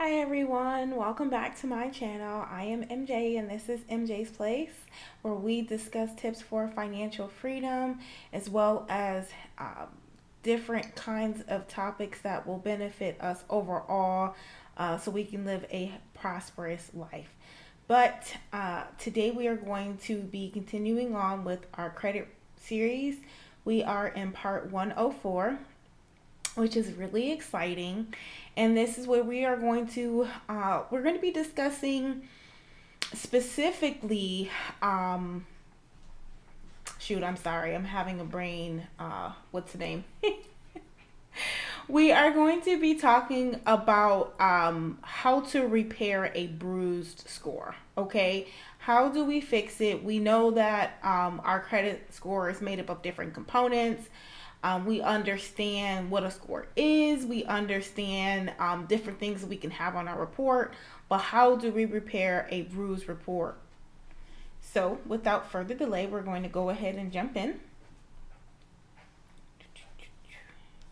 Hi everyone, welcome back to my channel. I am MJ and this is MJ's Place, where we discuss tips for financial freedom as well as different kinds of topics that will benefit us overall, so we can live a prosperous life. But today we are going to be continuing on with our credit series. We are in part 104, which is really exciting. And this is where we are going to we're going to be discussing specifically shoot, I'm sorry, I'm having a brain what's the name? We are going to be talking about how to repair a bruised score. Okay, how do we fix it? We know that our credit score is made up of different components. We understand what a score is. We understand different things that we can have on our report. But how do we repair a bruised report? So, without further delay, we're going to go ahead and jump in.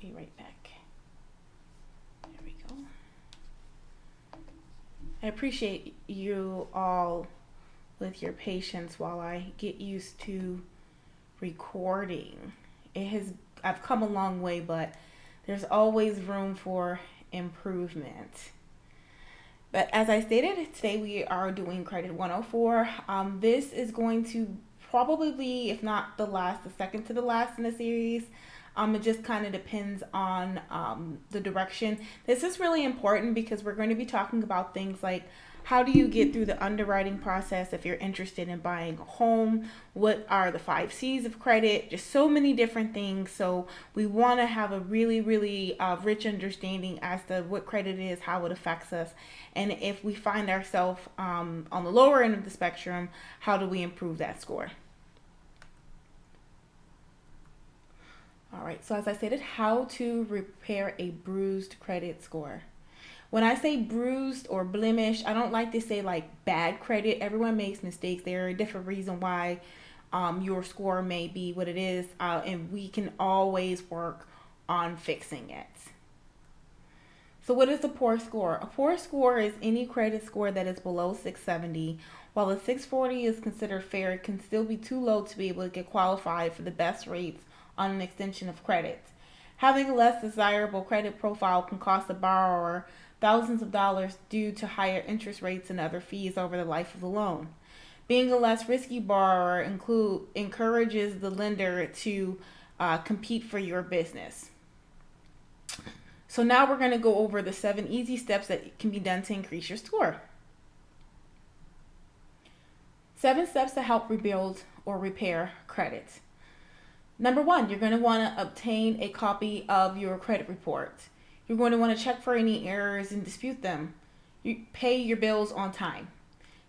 Be right back. There we go. I appreciate you all with your patience while I get used to recording. I've come a long way, but there's always room for improvement. But as I stated, today we are doing credit 104. This is going to probably be, if not the last, the second to the last in the series. It just kind of depends on the direction. This is really important because we're going to be talking about things like how do you get through the underwriting process if you're interested in buying a home? What are the 5 C's of credit? Just so many different things. So we want to have a really, really rich understanding as to what credit is, how it affects us. And if we find ourselves on the lower end of the spectrum, how do we improve that score? All right, so as I stated, how to repair a bruised credit score. When I say bruised or blemish, I don't like to say like bad credit. Everyone makes mistakes. There are different reasons why your score may be what it is, and we can always work on fixing it. So what is a poor score? A poor score is any credit score that is below 670. While a 640 is considered fair, it can still be too low to be able to get qualified for the best rates on an extension of credit. Having a less desirable credit profile can cost a borrower thousands of dollars due to higher interest rates and other fees over the life of the loan. Being a less risky borrower encourages the lender to compete for your business. So now we're going to go over the 7 easy steps that can be done to increase your score. 7 steps to help rebuild or repair credit. Number 1, you're going to want to obtain a copy of your credit report. You're going to want to check for any errors and dispute them. You pay your bills on time.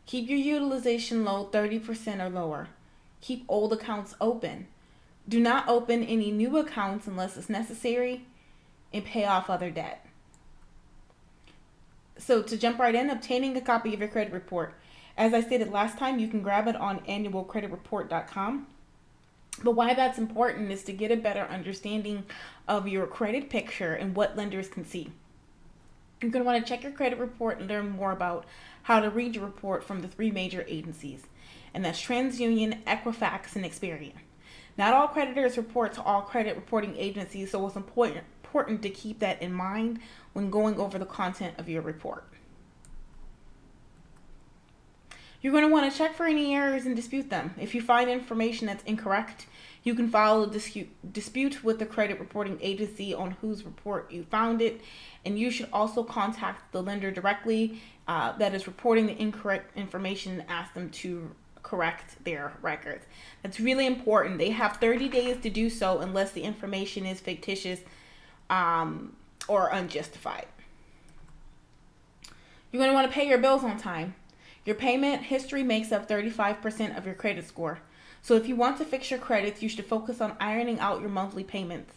Keep your utilization low 30% or lower. Keep old accounts open. Do not open any new accounts unless it's necessary, and pay off other debt. So to jump right in, obtaining a copy of your credit report. As I stated last time, you can grab it on annualcreditreport.com. But why that's important is to get a better understanding of your credit picture and what lenders can see. You're going to want to check your credit report and learn more about how to read your report from the 3 major agencies, and that's TransUnion, Equifax, and Experian. Not all creditors report to all credit reporting agencies, so it's important to keep that in mind when going over the content of your report. You're going to want to check for any errors and dispute them. If you find information that's incorrect, you can file a dispute with the credit reporting agency on whose report you found it, and you should also contact the lender directly that is reporting the incorrect information and ask them to correct their records. That's really important. They have 30 days to do so unless the information is fictitious or unjustified. You're going to want to pay your bills on time. Your payment history makes up 35% of your credit score. So if you want to fix your credits, you should focus on ironing out your monthly payments.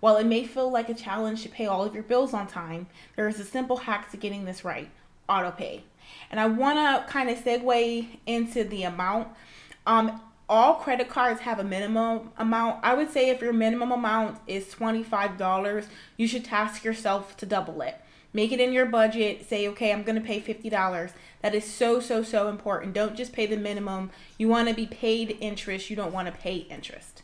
While it may feel like a challenge to pay all of your bills on time, there is a simple hack to getting this right: auto pay. And I want to kind of segue into the amount. All credit cards have a minimum amount. I would say if your minimum amount is $25, you should task yourself to double it. Make it in your budget. Say, okay, I'm going to pay $50. That is so, so, so important. Don't just pay the minimum. You want to be paid interest. You don't want to pay interest.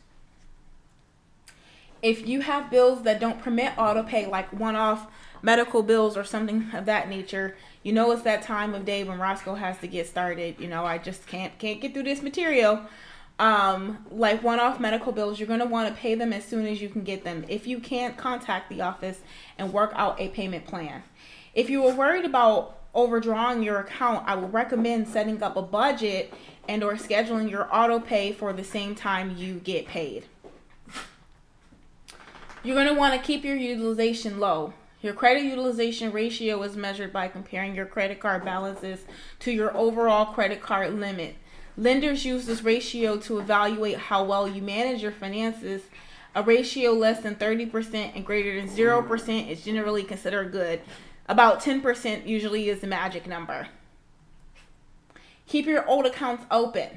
If you have bills that don't permit auto pay, like one-off medical bills or something of that nature, you know it's that time of day when Roscoe has to get started. You know, I just can't get through this material. Like one-off medical bills, you're going to want to pay them as soon as you can get them. If you can't, contact the office and work out a payment plan. If you were worried about overdrawing your account, I would recommend setting up a budget and or scheduling your auto pay for the same time you get paid. You're going to want to keep your utilization low. Your credit utilization ratio is measured by comparing your credit card balances to your overall credit card limit. Lenders use this ratio to evaluate how well you manage your finances. A ratio less than 30% and greater than 0% is generally considered good. About 10% usually is the magic number. Keep your old accounts open.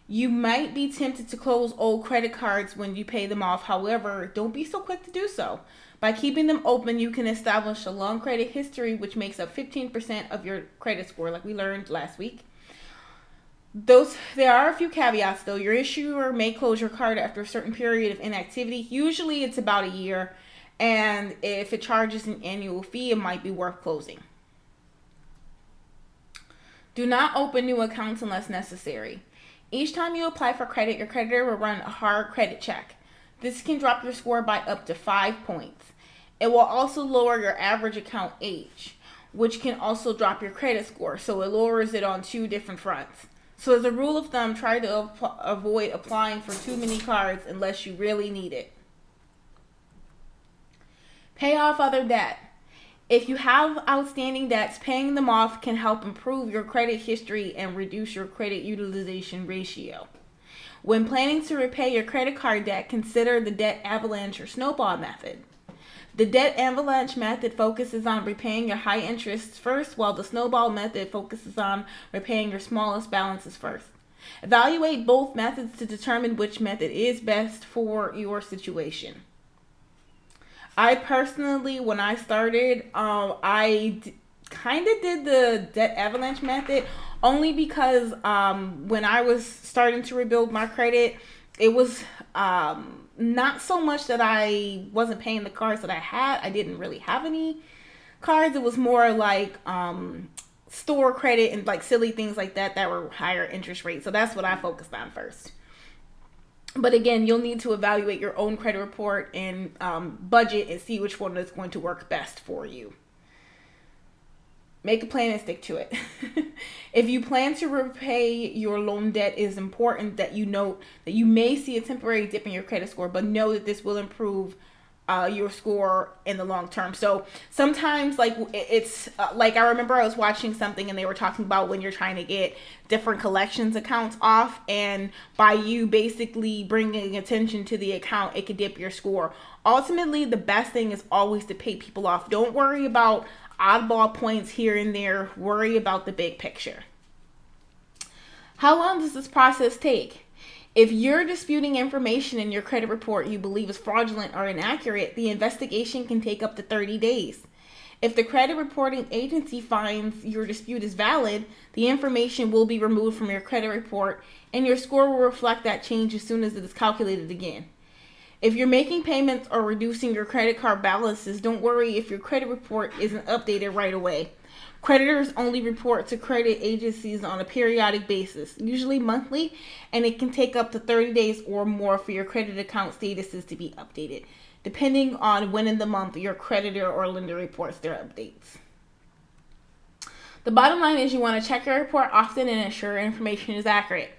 You might be tempted to close old credit cards when you pay them off. However, don't be so quick to do so. By keeping them open, you can establish a long credit history, which makes up 15% of your credit score, like we learned last week. There are a few caveats, though. Your issuer may close your card after a certain period of inactivity. Usually it's about a year. And if it charges an annual fee, it might be worth closing. Do not open new accounts unless necessary. Each time you apply for credit, your creditor will run a hard credit check. This can drop your score by up to 5 points. It will also lower your average account age, which can also drop your credit score. So it lowers it on two different fronts. So as a rule of thumb, try to avoid applying for too many cards unless you really need it. Pay off other debt. If you have outstanding debts, paying them off can help improve your credit history and reduce your credit utilization ratio. When planning to repay your credit card debt, consider the debt avalanche or snowball method. The debt avalanche method focuses on repaying your high interests first, while the snowball method focuses on repaying your smallest balances first. Evaluate both methods to determine which method is best for your situation. I personally, when I started, I kind of did the debt avalanche method only because when I was starting to rebuild my credit, it was not so much that I wasn't paying the cards that I had. I didn't really have any cards. It was more like store credit and like silly things like that were higher interest rates. So that's what I focused on first. But again, you'll need to evaluate your own credit report and budget and see which one is going to work best for you. Make a plan and stick to it. If you plan to repay your loan debt, it is important that you note that you may see a temporary dip in your credit score, but know that this will improve your score in the long term. So sometimes like it's like I remember I was watching something and they were talking about when you're trying to get different collections accounts off, and by you basically bringing attention to the account, it could dip your score. Ultimately, the best thing is always to pay people off. Don't worry about oddball points here and there. Worry about the big picture. How long does this process take? If you're disputing information in your credit report you believe is fraudulent or inaccurate, the investigation can take up to 30 days. If the credit reporting agency finds your dispute is valid, the information will be removed from your credit report and your score will reflect that change as soon as it is calculated again. If you're making payments or reducing your credit card balances, don't worry if your credit report isn't updated right away. Creditors only report to credit agencies on a periodic basis, usually monthly, and it can take up to 30 days or more for your credit account statuses to be updated, depending on when in the month your creditor or lender reports their updates. The bottom line is you want to check your report often and ensure information is accurate.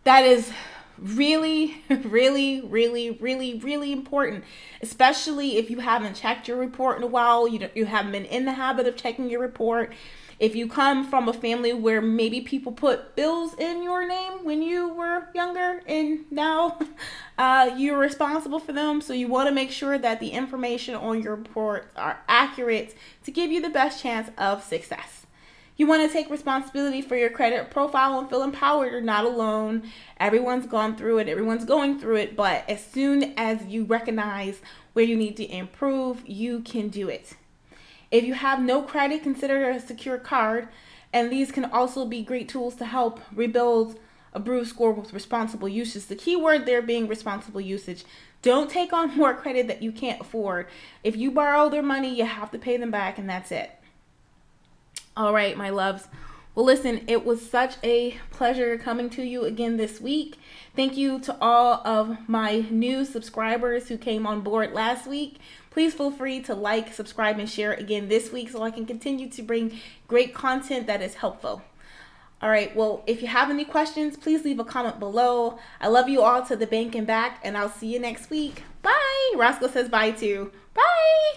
That is really, really, really, really, really important, especially if you haven't checked your report in a while. You haven't been in the habit of checking your report. If you come from a family where maybe people put bills in your name when you were younger and now you're responsible for them, so you want to make sure that the information on your report are accurate to give you the best chance of success. You want to take responsibility for your credit profile and feel empowered. You're not alone. Everyone's gone through it. Everyone's going through it. But as soon as you recognize where you need to improve, you can do it. If you have no credit, consider it a secure card, and these can also be great tools to help rebuild a bruised score with responsible usage. The key word there being responsible usage. Don't take on more credit that you can't afford. If you borrow their money, you have to pay them back, and that's it. All right, my loves. Well, listen, it was such a pleasure coming to you again this week. Thank you to all of my new subscribers who came on board last week. Please feel free to like, subscribe, and share again this week so I can continue to bring great content that is helpful. All right, well, if you have any questions, please leave a comment below. I love you all to the bank and back, and I'll see you next week. Bye. Roscoe says bye too. Bye.